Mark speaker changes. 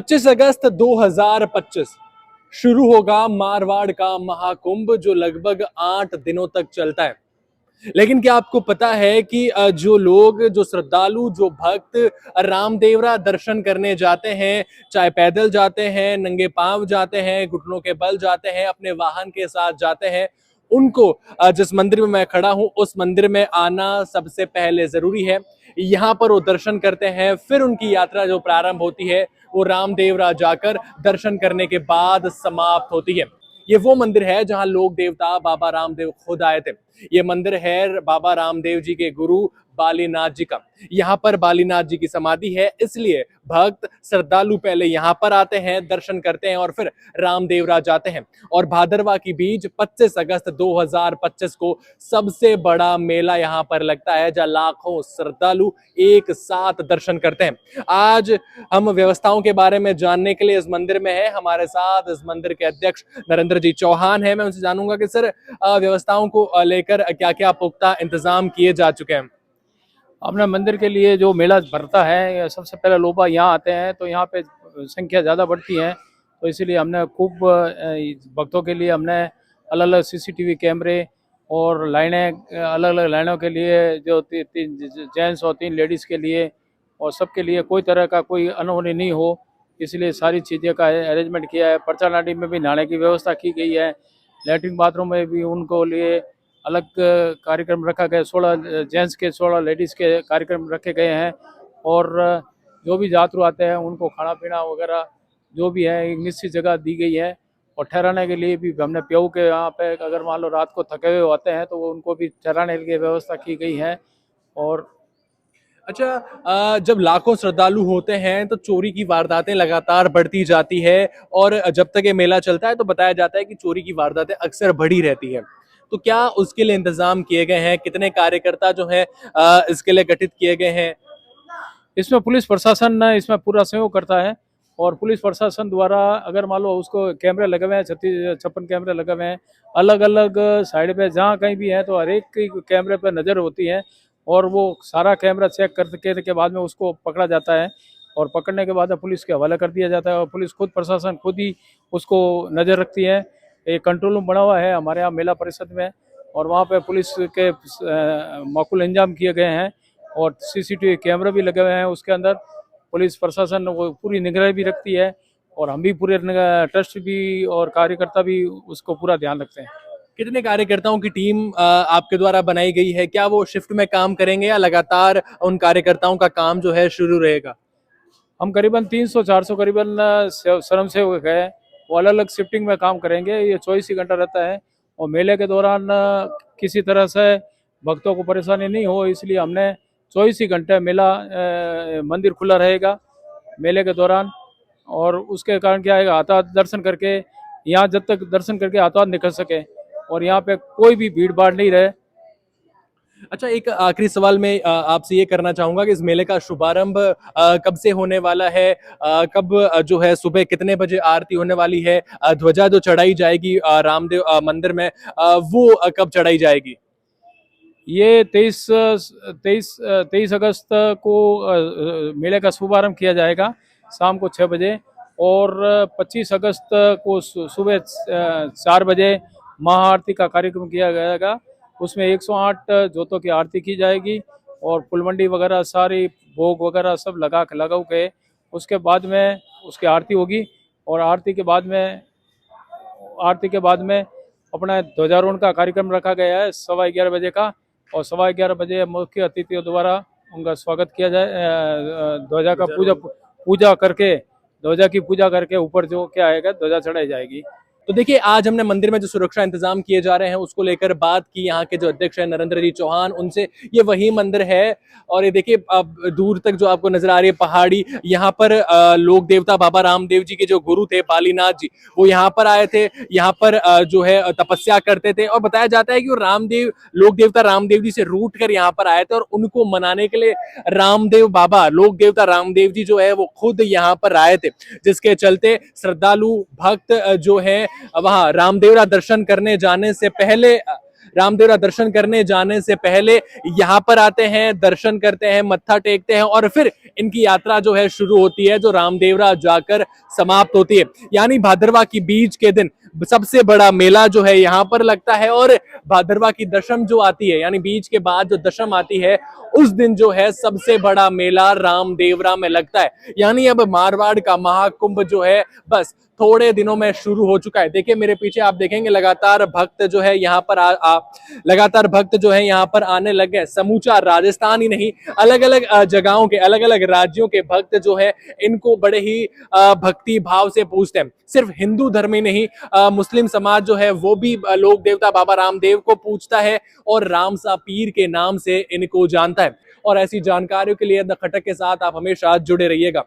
Speaker 1: 25 अगस्त 2025 शुरू होगा मारवाड़ का महाकुंभ जो लगभग 8 दिनों तक चलता है। लेकिन क्या आपको पता है कि जो लोग, जो श्रद्धालु, जो भक्त रामदेवरा दर्शन करने जाते हैं, चाहे पैदल जाते हैं, नंगे पांव जाते हैं, घुटनों के बल जाते हैं, अपने वाहन के साथ जाते हैं, उनको जिस मंदिर में मैं खड़ा हूं उस मंदिर में आना सबसे पहले जरूरी है। यहाँ पर वो दर्शन करते हैं, फिर उनकी यात्रा जो प्रारंभ होती है वो रामदेवरा जाकर दर्शन करने के बाद समाप्त होती है। ये वो मंदिर है जहां लोक देवता बाबा रामदेव खुद आए थे। ये मंदिर है बाबा रामदेव जी के गुरु बालीनाथ जी का। यहाँ पर बालीनाथ जी की समाधि है, इसलिए भक्त श्रद्धालु पहले यहाँ पर आते हैं, दर्शन करते हैं और फिर रामदेवरा जाते हैं। और भादरवा की बीच 25 अगस्त 2025 को सबसे बड़ा मेला यहाँ पर लगता है जहाँ लाखों श्रद्धालु एक साथ दर्शन करते हैं। आज हम व्यवस्थाओं के बारे में जानने के लिए इस मंदिर में है। हमारे साथ इस मंदिर के अध्यक्ष नरेंद्र जी चौहान है। मैं उनसे जानूंगा कि सर, व्यवस्थाओं को लेकर क्या क्या पुख्ता इंतजाम किए जा चुके हैं।
Speaker 2: अपने मंदिर के लिए जो मेला भरता है, सबसे पहले लोग यहाँ आते हैं तो यहाँ पे संख्या ज़्यादा बढ़ती है, तो इसीलिए हमने खूब भक्तों के लिए हमने अलग अलग सीसीटीवी कैमरे और लाइनें, अलग अलग लाइनों के लिए जो तीन जेंट्स और 3 लेडीज़ के लिए और सबके लिए कोई तरह का कोई अनहोनी नहीं हो, इसलिए सारी चीज़ें का अरेंजमेंट किया है। पर्चा नाटी में भी नहाने की व्यवस्था की गई है। लैट्रिन बाथरूम में भी उनको लिए अलग कार्यक्रम रखा गया। 16 जेंट्स के 16 लेडीज़ के कार्यक्रम रखे गए हैं और जो भी यात्रु आते हैं उनको खाना पीना वगैरह जो भी है एक निश्चित जगह दी गई है। और ठहराने के लिए भी हमने प्याऊ के यहाँ पे अगर मान लो रात को थके हुए आते हैं तो उनको भी ठहराने के लिए व्यवस्था की गई है। और
Speaker 1: अच्छा, जब लाखों श्रद्धालु होते हैं तो चोरी की वारदातें लगातार बढ़ती जाती है और जब तक ये मेला चलता है तो बताया जाता है कि चोरी की वारदातें अक्सर बढ़ी रहती है। तो क्या उसके लिए इंतजाम किए गए हैं? कितने कार्यकर्ता जो है इसके लिए गठित किए गए हैं?
Speaker 2: इसमें पुलिस प्रशासन इसमें पूरा सहयोग करता है और पुलिस प्रशासन द्वारा अगर मान लो उसको कैमरे लगे हुए हैं, 56 कैमरे लगे हुए हैं अलग अलग साइड पे, जहाँ कहीं भी है तो हर एक की कैमरे पर नज़र होती है और वो सारा कैमरा चेक करने के बाद में उसको पकड़ा जाता है और पकड़ने के बाद में पुलिस के हवाले कर दिया जाता है और पुलिस खुद, प्रशासन खुद ही उसको नज़र रखती है। एक कंट्रोल रूम बना हुआ है हमारे यहाँ मेला परिषद में और वहाँ पे पुलिस के माकूल इंतजाम किए गए हैं और सीसीटीवी कैमरा भी लगे हुए हैं। उसके अंदर पुलिस प्रशासन वो पूरी निगरानी भी रखती है और हम भी पूरे ट्रस्ट भी और कार्यकर्ता भी उसको पूरा ध्यान रखते हैं।
Speaker 1: कितने कार्यकर्ताओं की टीम आपके द्वारा बनाई गई है? क्या वो शिफ्ट में काम करेंगे या लगातार उन कार्यकर्ताओं का काम जो है शुरू रहेगा?
Speaker 2: हम करीबन 300-400 करीबन स्वयं सेवक है, वो अलग अलग शिफ्टिंग में काम करेंगे। ये 24 ही घंटा रहता है और मेले के दौरान किसी तरह से भक्तों को परेशानी नहीं हो, इसलिए हमने 24 ही घंटे मेला मंदिर खुला रहेगा मेले के दौरान। और उसके कारण क्या है, हाथात दर्शन करके यहाँ जब तक दर्शन करके हाथात निकल सके और यहाँ पे कोई भी भीड़ भाड़ नहीं रहे।
Speaker 1: अच्छा, एक आखिरी सवाल मैं आपसे ये करना चाहूंगा कि इस मेले का शुभारंभ कब से होने वाला है? कब जो है सुबह कितने बजे आरती होने वाली है? ध्वजा जो चढ़ाई जाएगी रामदेव मंदिर में, वो कब चढ़ाई जाएगी?
Speaker 2: ये 23 अगस्त को मेले का शुभारंभ किया जाएगा शाम को 6 बजे और 25 अगस्त को सुबह 4 बजे महाआरती का कार्यक्रम किया जाएगा। उसमें 108 जोतों की आरती की जाएगी और फुलमंडी वगैरह सारी भोग वगैरह सब लगा के उसके बाद में उसकी आरती होगी और आरती के बाद में अपना ध्वजारोहण का कार्यक्रम रखा गया है 11:15 बजे का और 11:15 बजे मुख्य अतिथियों द्वारा उनका स्वागत किया जाए। ध्वजा का पूजा करके, ध्वजा की पूजा करके ऊपर जो क्या आएगा ध्वजा चढ़ाई जाएगी।
Speaker 1: तो देखिए, आज हमने मंदिर में जो सुरक्षा इंतजाम किए जा रहे हैं उसको लेकर बात की यहाँ के जो अध्यक्ष है नरेंद्र जी चौहान उनसे। ये वही मंदिर है और ये देखिए अब दूर तक जो आपको नजर आ रही है पहाड़ी, यहाँ पर लोक देवता बाबा रामदेव जी के जो गुरु थे बालीनाथ जी, वो यहाँ पर आए थे। यहाँ पर जो है तपस्या करते थे और बताया जाता है कि वो रामदेव, लोक देवता रामदेव जी से रूठ कर यहाँ पर आए थे और उनको मनाने के लिए रामदेव बाबा, लोक देवता रामदेव जी जो है वो खुद यहाँ पर आए थे, जिसके चलते श्रद्धालु भक्त जो है वहां रामदेवरा दर्शन करने जाने से पहले यहाँ पर आते हैं, दर्शन करते हैं, मत्था टेकते हैं और फिर इनकी यात्रा जो है शुरू होती है, जो रामदेवरा जाकर समाप्त होती है। यानी भाद्रवा की बीज के दिन सबसे बड़ा मेला जो है यहाँ पर लगता है, और भाद्रवा की दशम जो आती है, यानी बीज के बाद जो दशम आती है, उस दिन जो है सबसे बड़ा मेला रामदेवरा में लगता है। यानी अब मारवाड़ का महाकुंभ जो है बस थोड़े दिनों में शुरू हो चुका है। देखिए मेरे पीछे आप देखेंगे लगातार भक्त जो है यहाँ पर लगातार भक्त जो है यहाँ पर आने लग गए। समूचा राजस्थान ही नहीं, अलग अलग जगहों के, अलग अलग राज्यों के भक्त जो है इनको बड़े ही भक्ति भाव से पूजते हैं। सिर्फ हिंदू धर्म ही नहीं, मुस्लिम समाज जो है वो भी लोक देवता बाबा रामदेव को पूजता है और रामसा पीर के नाम से इनको जानता है। और ऐसी जानकारियों के लिए द खटक के साथ आप हमेशा जुड़े रहिएगा।